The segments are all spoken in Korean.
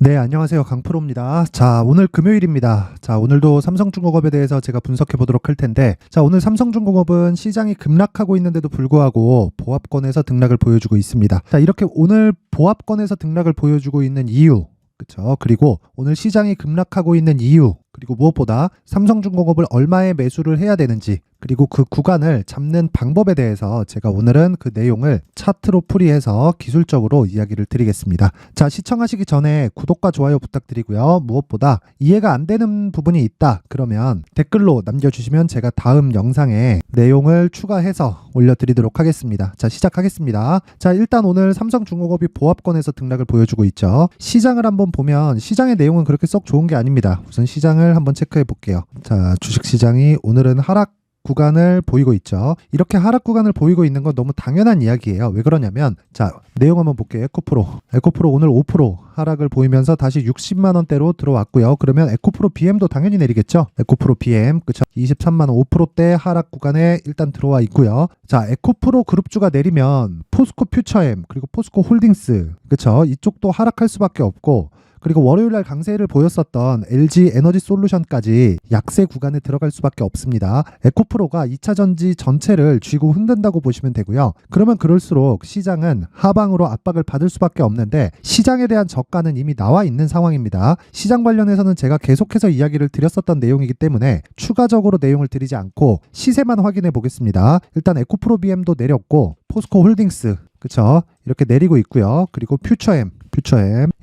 네, 안녕하세요. 강프로입니다. 자, 오늘 금요일입니다. 자, 오늘도 삼성중공업에 대해서 제가 분석해 보도록 할 텐데, 자, 오늘 삼성중공업은 시장이 급락하고 있는데도 불구하고 보합권에서 등락을 보여주고 있습니다. 자, 이렇게 오늘 보합권에서 등락을 보여주고 있는 이유, 그쵸? 그리고 오늘 시장이 급락하고 있는 이유, 그리고 무엇보다 삼성중공업을 얼마에 매수를 해야 되는지, 그리고 그 구간을 잡는 방법에 대해서 제가 오늘은 그 내용을 차트로 풀이해서 기술적으로 이야기를 드리겠습니다. 자, 시청하시기 전에 구독과 좋아요 부탁드리고요. 무엇보다 이해가 안 되는 부분이 있다 그러면 댓글로 남겨주시면 제가 다음 영상에 내용을 추가해서 올려드리도록 하겠습니다. 자, 시작하겠습니다. 자, 일단 오늘 삼성중공업이 보합권에서 등락을 보여주고 있죠. 시장을 한번 보면 시장의 내용은 그렇게 썩 좋은 게 아닙니다. 우선 시장을 한번 체크해 볼게요. 자, 주식시장이 오늘은 하락 구간을 보이고 있죠. 이렇게 하락 구간을 보이고 있는 건 너무 당연한 이야기예요. 왜 그러냐면, 자, 내용 한번 볼게요. 에코프로 오늘 5% 하락을 보이면서 다시 60만 원대로 들어왔고요. 그러면 에코프로 BM도 당연히 내리겠죠. 에코프로 BM, 그쵸? 23만 원 5%대 하락 구간에 일단 들어와 있고요. 자, 에코프로 그룹주가 내리면 포스코 퓨처엠 그리고 포스코 홀딩스, 그쵸? 이쪽도 하락할 수밖에 없고, 그리고 월요일날 강세를 보였었던 LG 에너지 솔루션까지 약세 구간에 들어갈 수밖에 없습니다. 에코프로가 2차전지 전체를 쥐고 흔든다고 보시면 되고요. 그러면 그럴수록 시장은 하방으로 압박을 받을 수밖에 없는데, 시장에 대한 저가는 이미 나와 있는 상황입니다. 시장 관련해서는 제가 계속해서 이야기를 드렸었던 내용이기 때문에 추가적으로 내용을 드리지 않고 시세만 확인해 보겠습니다. 일단 에코프로 BM도 내렸고, 포스코 홀딩스, 그쵸? 이렇게 내리고 있고요. 그리고 퓨처엠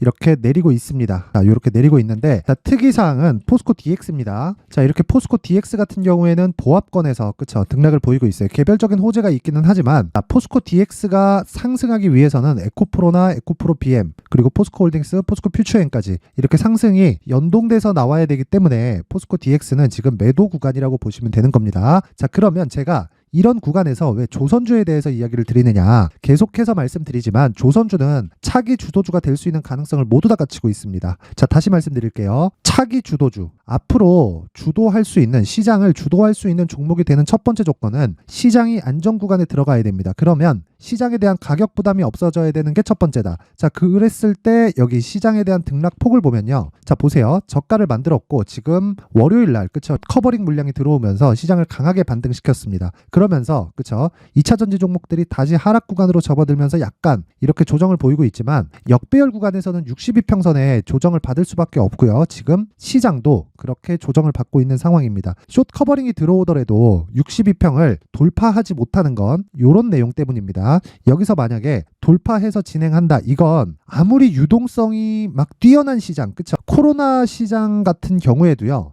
이렇게 내리고 있습니다. 자, 이렇게 내리고 있는데, 자, 특이사항은 포스코 DX입니다. 자, 이렇게 포스코 DX 같은 경우에는 보합권에서, 그쵸, 등락을 보이고 있어요. 개별적인 호재가 있기는 하지만, 자, 포스코 DX가 상승하기 위해서는 에코프로나 에코프로 BM 그리고 포스코 홀딩스, 포스코 퓨처엠까지 이렇게 상승이 연동돼서 나와야 되기 때문에 포스코 DX는 지금 매도 구간이라고 보시면 되는 겁니다. 자, 그러면 제가 이런 구간에서 왜 조선주에 대해서 이야기를 드리느냐, 계속해서 말씀드리지만 조선주는 차기 주도주가 될 수 있는 가능성을 모두 다 갖추고 있습니다. 자, 다시 말씀드릴게요. 차기 주도주, 앞으로 주도할 수 있는, 시장을 주도할 수 있는 종목이 되는 첫 번째 조건은 시장이 안정 구간에 들어가야 됩니다. 그러면 시장에 대한 가격 부담이 없어져야 되는 게 첫 번째다. 자, 그랬을 때 여기 시장에 대한 등락폭을 보면요. 자, 보세요. 저가를 만들었고 지금 월요일 날, 그쵸? 커버링 물량이 들어오면서 시장을 강하게 반등시켰습니다. 그러면서, 그쵸? 2차전지 종목들이 다시 하락 구간으로 접어들면서 약간 이렇게 조정을 보이고 있지만, 역배열 구간에서는 62평선에 조정을 받을 수밖에 없고요. 지금 시장도 그렇게 조정을 받고 있는 상황입니다. 숏 커버링이 들어오더라도 62평을 돌파하지 못하는 건 이런 내용 때문입니다. 여기서 만약에 돌파해서 진행한다, 이건 아무리 유동성이 막 뛰어난 시장, 그쵸? 코로나 시장 같은 경우에도요,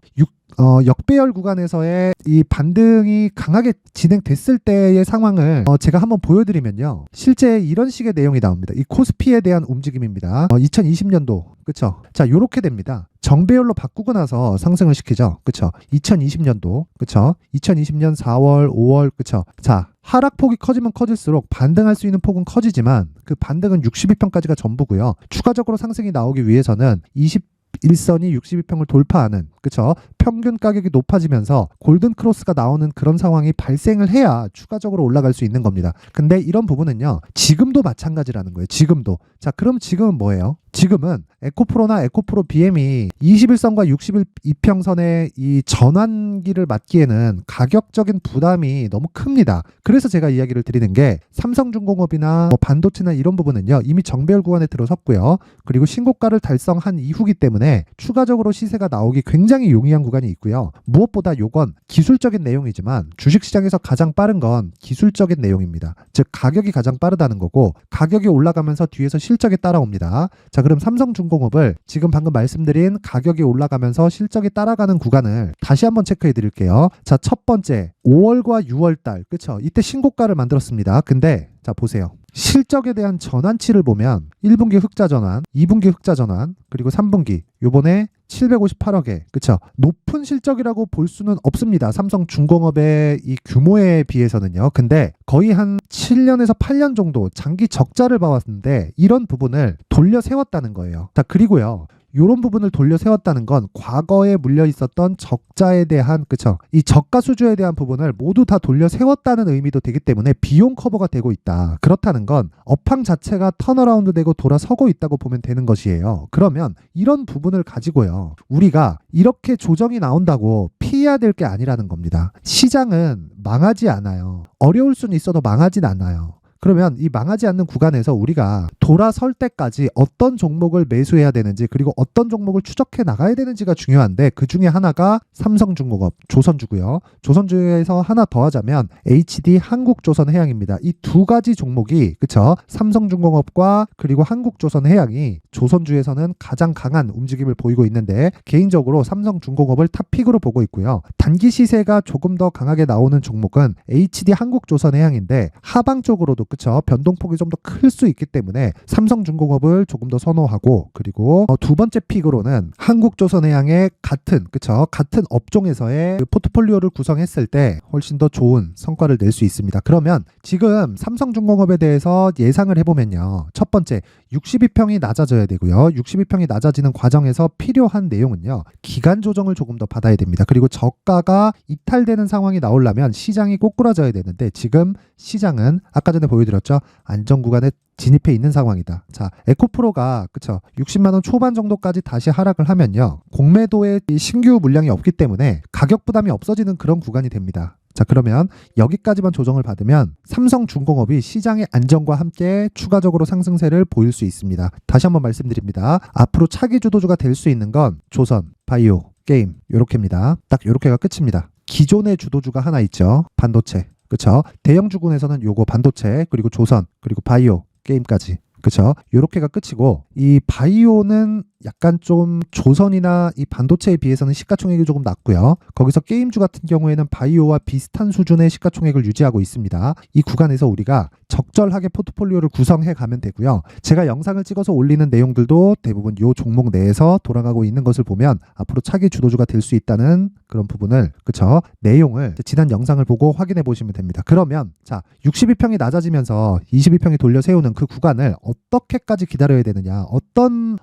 역배열 구간에서의 이 반등이 강하게 진행됐을 때의 상황을 제가 한번 보여드리면요, 실제 이런 식의 내용이 나옵니다. 이 코스피에 대한 움직임입니다. 2020년도, 그쵸? 자, 요렇게 됩니다. 정배열로 바꾸고 나서 상승을 시키죠. 그쵸? 2020년도, 그쵸? 2020년 4월, 5월, 그쵸? 자, 하락폭이 커지면 커질수록 반등할 수 있는 폭은 커지지만 그 반등은 62평까지가 전부고요. 추가적으로 상승이 나오기 위해서는 21선이 62평을 돌파하는, 그쵸? 평균 가격이 높아지면서 골든 크로스가 나오는 그런 상황이 발생을 해야 추가적으로 올라갈 수 있는 겁니다. 근데 이런 부분은요, 지금도 마찬가지라는 거예요. 지금도. 자, 그럼 지금은 뭐예요? 지금은 에코프로나 에코프로 BM이 21선과 62평선의 이 전환기를 맞기에는 가격적인 부담이 너무 큽니다. 그래서 제가 이야기를 드리는 게, 삼성중공업이나 반도체나 이런 부분은요, 이미 정배열 구간에 들어섰고요. 그리고 신고가를 달성한 이후기 때문에 추가적으로 시세가 나오기 굉장히 용이한 구간이 있고요. 무엇보다 요건 기술적인 내용이지만 주식시장에서 가장 빠른 건 기술적인 내용입니다. 즉, 가격이 가장 빠르다는 거고, 가격이 올라가면서 뒤에서 실적이 따라옵니다. 자, 그럼 삼성중공업을 지금 방금 말씀드린 가격이 올라가면서 실적이 따라가는 구간을 다시 한번 체크해 드릴게요. 자, 첫 번째 5월과 6월달, 그쵸? 이때 신고가를 만들었습니다. 근데 자, 보세요. 실적에 대한 전환치를 보면 1분기 흑자 전환, 2분기 흑자 전환, 그리고 3분기 요번에 758억에, 그쵸? 높은 실적이라고 볼 수는 없습니다. 삼성중공업의 이 규모에 비해서는요. 근데 거의 한 7년에서 8년 정도 장기 적자를 봐왔는데 이런 부분을 돌려 세웠다는 거예요. 자, 그리고요, 이런 부분을 돌려 세웠다는 건 과거에 물려 있었던 적자에 대한 그쵸? 이 저가 수주에 대한 부분을 모두 다 돌려 세웠다는 의미도 되기 때문에 비용 커버가 되고 있다. 그렇다는 건 업황 자체가 턴어라운드 되고 돌아서고 있다고 보면 되는 것이에요. 그러면 이런 부분을 가지고요. 우리가 이렇게 조정이 나온다고 피해야 될 게 아니라는 겁니다. 시장은 망하지 않아요. 어려울 수는 있어도 망하진 않아요. 그러면 이 망하지 않는 구간에서 우리가 돌아설 때까지 어떤 종목을 매수해야 되는지 그리고 어떤 종목을 추적해 나가야 되는지가 중요한데 그 중에 하나가 삼성중공업, 조선주고요. 조선주에서 하나 더 하자면 HD 한국조선해양입니다. 이 두 가지 종목이 그쵸? 삼성중공업과 그리고 한국조선해양이 조선주에서는 가장 강한 움직임을 보이고 있는데 개인적으로 삼성중공업을 탑픽으로 보고 있고요. 단기 시세가 조금 더 강하게 나오는 종목은 HD 한국조선해양인데 하방 쪽으로도 그쵸? 변동폭이 좀 더 클 수 있기 때문에 삼성중공업을 조금 더 선호하고 그리고 두 번째 픽으로는 한국조선해양의 같은 그쵸? 같은 업종에서의 그 포트폴리오를 구성했을 때 훨씬 더 좋은 성과를 낼 수 있습니다. 그러면 지금 삼성중공업에 대해서 예상을 해보면요. 첫 번째 62평이 낮아져야 되고요. 62평이 낮아지는 과정에서 필요한 내용은요. 기간 조정을 조금 더 받아야 됩니다. 그리고 저가가 이탈되는 상황이 나오려면 시장이 꼬꾸라져야 되는데 지금 시장은 아까 전에 보여드렸죠. 안정 구간에 진입해 있는 상황이다. 자, 에코프로가 그쵸 60만 원 초반 정도까지 다시 하락을 하면요. 공매도에 신규 물량이 없기 때문에 가격 부담이 없어지는 그런 구간이 됩니다. 자, 그러면 여기까지만 조정을 받으면 삼성중공업이 시장의 안정과 함께 추가적으로 상승세를 보일 수 있습니다. 다시 한번 말씀드립니다. 앞으로 차기 주도주가 될 수 있는 건 조선, 바이오, 게임 요렇게입니다. 딱 요렇게가 끝입니다. 기존의 주도주가 하나 있죠. 반도체. 그쵸? 대형 주군에서는 요거 반도체, 그리고 조선, 그리고 바이오, 게임까지. 그쵸? 요렇게가 끝이고, 이 바이오는 약간 좀 조선이나 이 반도체에 비해서는 시가총액이 조금 낮고요. 거기서 게임주 같은 경우에는 바이오와 비슷한 수준의 시가총액을 유지하고 있습니다. 이 구간에서 우리가 적절하게 포트폴리오를 구성해 가면 되고요. 제가 영상을 찍어서 올리는 내용들도 대부분 이 종목 내에서 돌아가고 있는 것을 보면 앞으로 차기 주도주가 될 수 있다는 그런 부분을 그쵸? 내용을 지난 영상을 보고 확인해 보시면 됩니다. 그러면 자 62평이 낮아지면서 22평이 돌려 세우는 그 구간을 어떻게까지 기다려야 되느냐, 어떤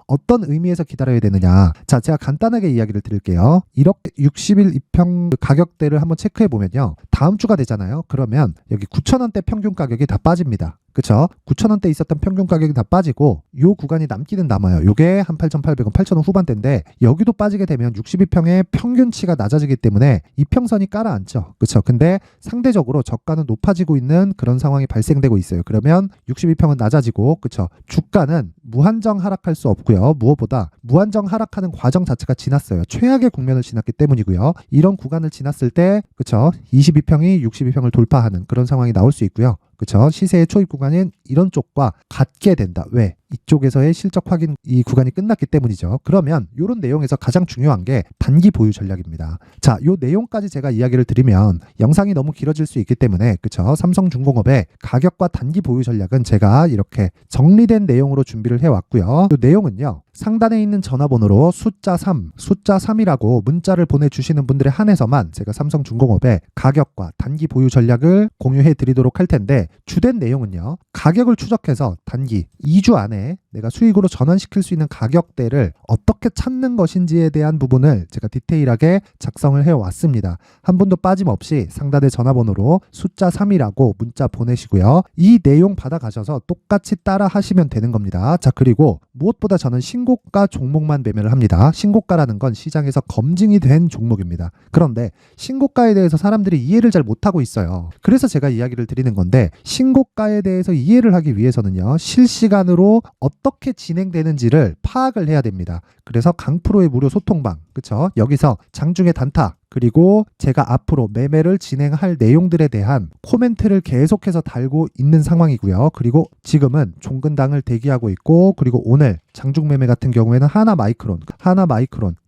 의미에서 기다려야 되느냐. 자, 제가 간단하게 이야기를 드릴게요. 이렇게 61입평 가격대를 한번 체크해 보면요. 다음 주가 되잖아요. 그러면 여기 9,000원대 평균 가격이 다 빠집니다. 그쵸? 9,000원대 있었던 평균 가격이 다 빠지고 요 구간이 남기는 남아요. 요게 한 8,800원, 8,000원 후반대인데 여기도 빠지게 되면 62평의 평균치가 낮아지기 때문에 이평선이 깔아앉죠. 그쵸? 근데 상대적으로 저가는 높아지고 있는 그런 상황이 발생되고 있어요. 그러면 62평은 낮아지고 그쵸? 주가는 무한정 하락할 수 없고요. 무엇보다 무한정 하락하는 과정 자체가 지났어요. 최악의 국면을 지났기 때문이고요. 이런 구간을 지났을 때 그쵸? 22평이 62평을 돌파하는 그런 상황이 나올 수 있고요. 그쵸? 시세의 초입 구간은 이런 쪽과 같게 된다. 왜? 이쪽에서의 실적 확인 이 구간이 끝났기 때문이죠. 그러면 이런 내용에서 가장 중요한 게 단기 보유 전략입니다. 자, 이 내용까지 제가 이야기를 드리면 영상이 너무 길어질 수 있기 때문에 그쵸? 삼성중공업의 가격과 단기 보유 전략은 제가 이렇게 정리된 내용으로 준비를 해왔고요. 이 내용은요. 상단에 있는 전화번호로 숫자 3이라고 문자를 보내주시는 분들에 한해서만 제가 삼성중공업의 가격과 단기 보유 전략을 공유해 드리도록 할 텐데 주된 내용은요. 가격을 추적해서 단기 2주 안에 내가 수익으로 전환시킬 수 있는 가격대를 어떻게 찾는 것인지에 대한 부분을 제가 디테일하게 작성을 해왔습니다. 한 분도 빠짐없이 상단의 전화번호로 숫자 3이라고 문자 보내시고요. 이 내용 받아가셔서 똑같이 따라 하시면 되는 겁니다. 자, 그리고 무엇보다 저는 신고가 종목만 매매를 합니다. 신고가라는 건 시장에서 검증이 된 종목입니다. 그런데 신고가에 대해서 사람들이 이해를 잘 못하고 있어요. 그래서 제가 이야기를 드리는 건데 신고가에 대해서 이해를 하기 위해서는요. 실시간으로 어떻게 진행되는지를 파악을 해야 됩니다. 그래서 강프로의 무료 소통방, 그쵸? 여기서 장중에 단타, 그리고 제가 앞으로 매매를 진행할 내용들에 대한 코멘트를 계속해서 달고 있는 상황이고요. 그리고 지금은 종근당을 대기하고 있고 그리고 오늘 장중 매매 같은 경우에는 하나마이크론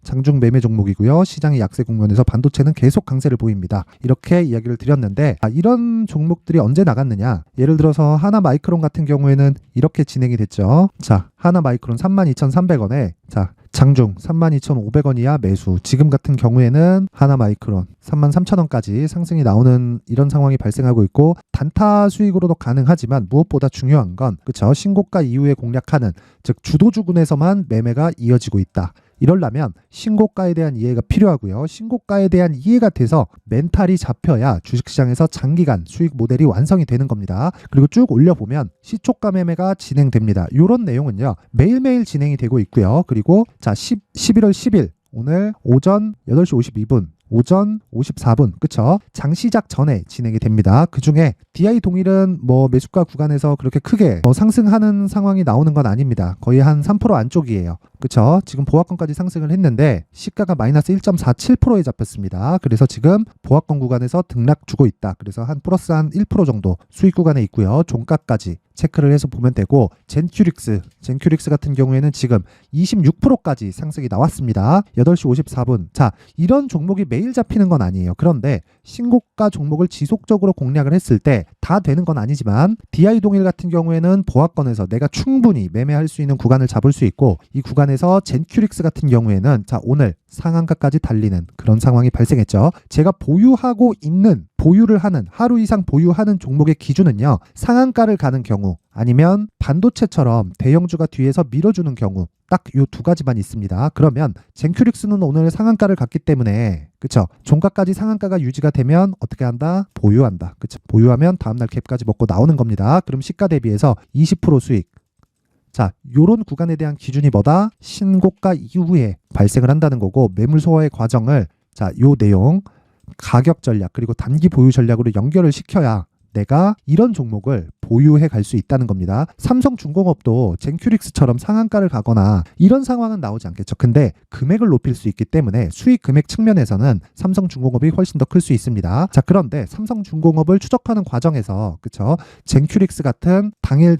장중 매매 종목이고요. 시장의 약세 국면에서 반도체는 계속 강세를 보입니다. 이렇게 이야기를 드렸는데 이런 종목들이 언제 나갔느냐? 예를 들어서 하나마이크론 같은 경우에는 이렇게 진행이 됐죠. 자, 하나마이크론 32,300원에 자 장중 32,500원 이하 매수. 지금 같은 경우에는 하나마이크론 33,000원까지 상승이 나오는 이런 상황이 발생하고 있고, 단타 수익으로도 가능하지만 무엇보다 중요한 건 그쵸, 신고가 이후에 공략하는, 즉 주도주군에서만 매매가 이어지고 있다. 이러려면 신고가에 대한 이해가 필요하고요. 신고가에 대한 이해가 돼서 멘탈이 잡혀야 주식시장에서 장기간 수익 모델이 완성이 되는 겁니다. 그리고 쭉 올려보면 시초가 매매가 진행됩니다. 이런 내용은요, 매일매일 진행이 되고 있고요. 그리고 자 11월 10일 오늘 오전 8시 52분 오전 54분, 그쵸? 장 시작 전에 진행이 됩니다. 그 중에 DI 동일은 뭐 매수가 구간에서 그렇게 크게 상승하는 상황이 나오는 건 아닙니다. 거의 한 3% 안쪽이에요. 그쵸? 지금 보합권까지 상승을 했는데 시가가 마이너스 1.47%에 잡혔습니다. 그래서 지금 보합권 구간에서 등락 주고 있다. 그래서 한 플러스 한 1% 정도 수익 구간에 있고요. 종가까지 체크를 해서 보면 되고, 젠큐릭스 같은 경우에는 지금 26%까지 상승이 나왔습니다. 8시 54분. 자, 이런 종목이 매일 잡히는 건 아니에요. 그런데 신고가 종목을 지속적으로 공략을 했을 때 다 되는 건 아니지만, DI 동일 같은 경우에는 보합권에서 내가 충분히 매매할 수 있는 구간을 잡을 수 있고, 이 구간에서 젠큐릭스 같은 경우에는 자 오늘 상한가까지 달리는 그런 상황이 발생했죠. 제가 보유를 하는, 하루 이상 보유하는 종목의 기준은요, 상한가를 가는 경우 아니면 반도체처럼 대형주가 뒤에서 밀어주는 경우, 딱 이 두 가지만 있습니다. 그러면 젠큐릭스는 오늘 상한가를 갔기 때문에, 그쵸, 종가까지 상한가가 유지가 되면 어떻게 한다? 보유한다. 그쵸, 보유하면 다음날 갭까지 먹고 나오는 겁니다. 그럼 시가 대비해서 20% 수익. 자, 요런 구간에 대한 기준이 뭐다? 신고가 이후에 발생을 한다는 거고, 매물 소화의 과정을 자, 요 내용 가격 전략 그리고 단기 보유 전략으로 연결을 시켜야 내가 이런 종목을 보유해 갈 수 있다는 겁니다. 삼성중공업도 젠큐릭스처럼 상한가를 가거나 이런 상황은 나오지 않겠죠. 근데 금액을 높일 수 있기 때문에 수익 금액 측면에서는 삼성중공업이 훨씬 더 클 수 있습니다. 자, 그런데 삼성중공업을 추적하는 과정에서 그쵸, 젠큐릭스 같은 당일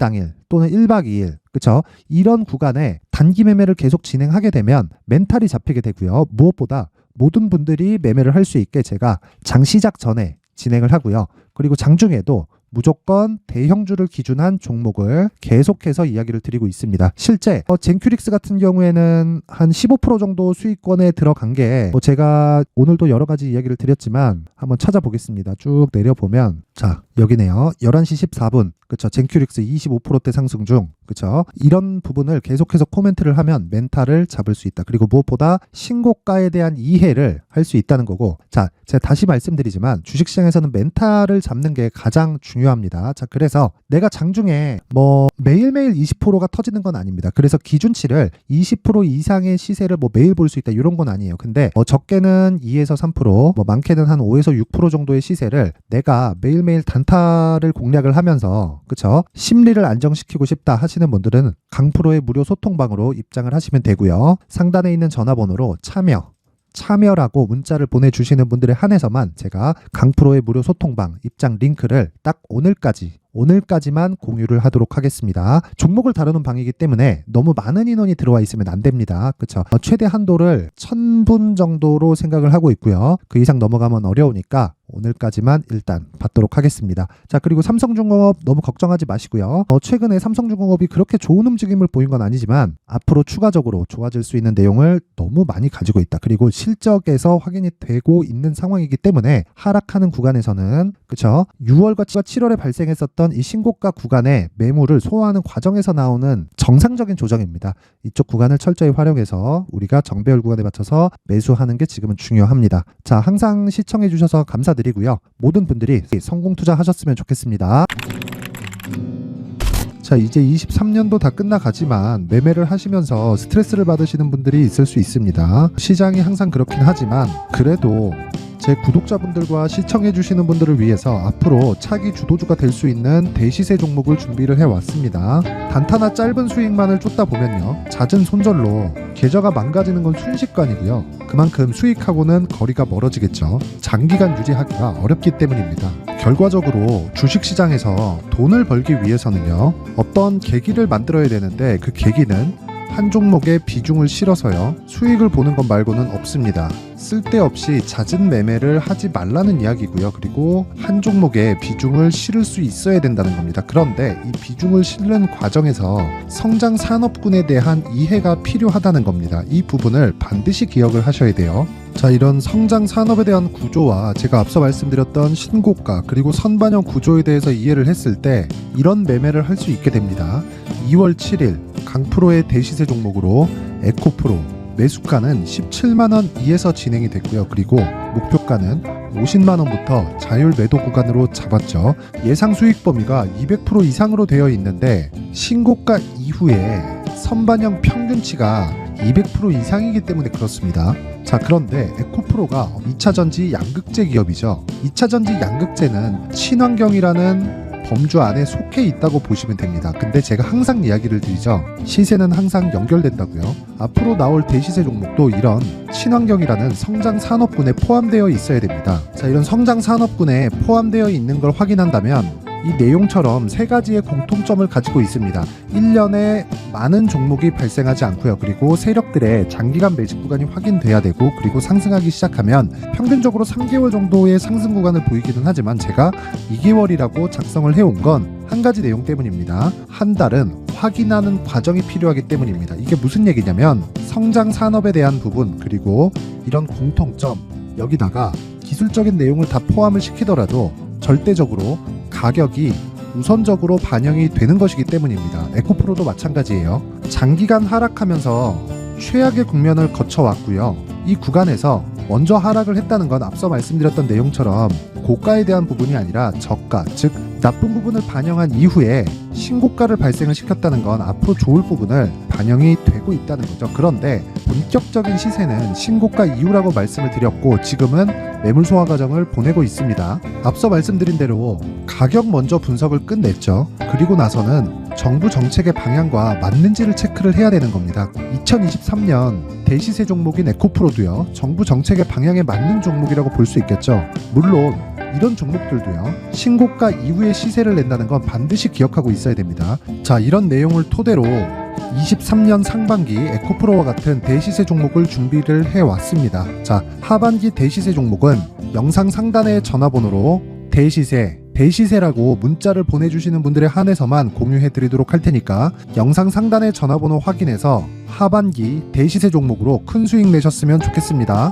또는 1박 2일 그쵸, 이런 구간에 단기 매매를 계속 진행하게 되면 멘탈이 잡히게 되고요. 무엇보다 모든 분들이 매매를 할 수 있게 제가 장 시작 전에 진행을 하고요. 그리고 장중에도 무조건 대형주를 기준한 종목을 계속해서 이야기를 드리고 있습니다. 실제 젠큐릭스 같은 경우에는 한 15% 정도 수익권에 들어간 게 제가 오늘도 여러 가지 이야기를 드렸지만 한번 찾아보겠습니다. 쭉 내려보면 자 여기네요. 11시 14분 그쵸, 젠큐릭스 25%대 상승 중 그쵸, 이런 부분을 계속해서 코멘트를 하면 멘탈을 잡을 수 있다. 그리고 무엇보다 신고가에 대한 이해를 할 수 있다는 거고, 자 제가 다시 말씀드리지만 주식시장에서는 멘탈을 잡는 게 가장 중요합니다. 자, 그래서 내가 장중에 뭐 매일매일 20%가 터지는 건 아닙니다. 그래서 기준치를 20% 이상의 시세를 뭐 매일 볼 수 있다 이런 건 아니에요. 근데 적게는 2에서 3%, 뭐 많게는 한 5에서 6% 정도의 시세를 내가 매일매일 단타를 공략을 하면서 그쵸, 심리를 안정시키고 싶다 하시는 분들은 강프로의 무료 소통방으로 입장을 하시면 되고요. 상단에 있는 전화번호로 참여라고 문자를 보내주시는 분들에 한해서만 제가 강프로의 무료 소통방 입장 링크를 딱 오늘까지만 공유를 하도록 하겠습니다. 종목을 다루는 방이기 때문에 너무 많은 인원이 들어와 있으면 안 됩니다. 그쵸? 최대 한도를 1000분 정도로 생각을 하고 있고요. 그 이상 넘어가면 어려우니까 오늘까지만 일단 받도록 하겠습니다. 자, 그리고 삼성중공업 너무 걱정하지 마시고요. 최근에 삼성중공업이 그렇게 좋은 움직임을 보인 건 아니지만 앞으로 추가적으로 좋아질 수 있는 내용을 너무 많이 가지고 있다. 그리고 실적에서 확인이 되고 있는 상황이기 때문에 하락하는 구간에서는 그쵸, 6월과 7월에 발생했었던 이 신고가 구간의 매물을 소화하는 과정에서 나오는 정상적인 조정입니다. 이쪽 구간을 철저히 활용해서 우리가 정배열 구간에 맞춰서 매수하는 게 지금은 중요합니다. 자, 항상 시청해 주셔서 감사드리고요. 모든 분들이 성공 투자하셨으면 좋겠습니다. 자, 이제 23년도 다 끝나가지만 매매를 하시면서 스트레스를 받으시는 분들이 있을 수 있습니다. 시장이 항상 그렇긴 하지만 그래도 제 구독자분들과 시청해주시는 분들을 위해서 앞으로 차기 주도주가 될 수 있는 대시세 종목을 준비를 해왔습니다. 단타나 짧은 수익만을 쫓다 보면요, 잦은 손절로 계좌가 망가지는 건 순식간이고요. 그만큼 수익하고는 거리가 멀어지겠죠. 장기간 유지하기가 어렵기 때문입니다. 결과적으로 주식시장에서 돈을 벌기 위해서는요, 어떤 계기를 만들어야 되는데 그 계기는 한 종목에 비중을 실어서요. 수익을 보는 것 말고는 없습니다. 쓸데없이 잦은 매매를 하지 말라는 이야기고요. 그리고 한 종목에 비중을 실을 수 있어야 된다는 겁니다. 그런데 이 비중을 실는 과정에서 성장 산업군에 대한 이해가 필요하다는 겁니다. 이 부분을 반드시 기억을 하셔야 돼요. 자, 이런 성장 산업에 대한 구조와 제가 앞서 말씀드렸던 신고가 그리고 선반영 구조에 대해서 이해를 했을 때 이런 매매를 할 수 있게 됩니다. 2월 7일 강프로의 대시세 종목으로 에코프로 매수가는 17만원 이에서 진행이 됐고요. 그리고 목표가는 50만원부터 자율 매도 구간으로 잡았죠. 예상 수익 범위가 200% 이상으로 되어 있는데 신고가 이후에 선반영 평균치가 200% 이상이기 때문에 그렇습니다. 자, 그런데 에코프로가 2차전지 양극재 기업이죠. 2차전지 양극재는 친환경이라는 범주 안에 속해 있다고 보시면 됩니다. 근데 제가 항상 이야기를 드리죠. 시세는 항상 연결된다고요. 앞으로 나올 대시세 종목도 이런 친환경이라는 성장 산업군에 포함되어 있어야 됩니다. 자, 이런 성장 산업군에 포함되어 있는 걸 확인한다면 이 내용처럼 세 가지의 공통점을 가지고 있습니다. 1년에 많은 종목이 발생하지 않고요. 그리고 세력들의 장기간 매집 구간이 확인돼야 되고, 그리고 상승하기 시작하면 평균적으로 3개월 정도의 상승 구간을 보이기는 하지만 제가 2개월이라고 작성을 해온 건 한 가지 내용 때문입니다. 한 달은 확인하는 과정이 필요하기 때문입니다. 이게 무슨 얘기냐면 성장 산업에 대한 부분 그리고 이런 공통점, 여기다가 기술적인 내용을 다 포함을 시키더라도 절대적으로 가격이 우선적으로 반영이 되는 것이기 때문입니다. 에코프로도 마찬가지예요. 장기간 하락하면서 최악의 국면을 거쳐왔고요. 이 구간에서 먼저 하락을 했다는 건 앞서 말씀드렸던 내용처럼 고가에 대한 부분이 아니라 저가, 즉 나쁜 부분을 반영한 이후에 신고가를 발생을 시켰다는 건 앞으로 좋을 부분을 반영이 되고 있다는 거죠. 그런데 본격적인 시세는 신고가 이후라고 말씀을 드렸고 지금은 매물 소화 과정을 보내고 있습니다. 앞서 말씀드린 대로 가격 먼저 분석을 끝냈죠. 그리고 나서는 정부 정책의 방향과 맞는지를 체크를 해야 되는 겁니다. 2023년 대시세 종목인 에코프로도요, 정부 정책의 방향에 맞는 종목이라고 볼 수 있겠죠. 물론 이런 종목들도요, 신고가 이후에 시세를 낸다는 건 반드시 기억하고 있어야 됩니다. 자, 이런 내용을 토대로 23년 상반기 에코프로와 같은 대시세 종목을 준비를 해왔습니다. 자, 하반기 대시세 종목은 영상 상단의 전화번호로 대시세라고 문자를 보내주시는 분들에 한해서만 공유해드리도록 할 테니까 영상 상단의 전화번호 확인해서 하반기 대시세 종목으로 큰 수익 내셨으면 좋겠습니다.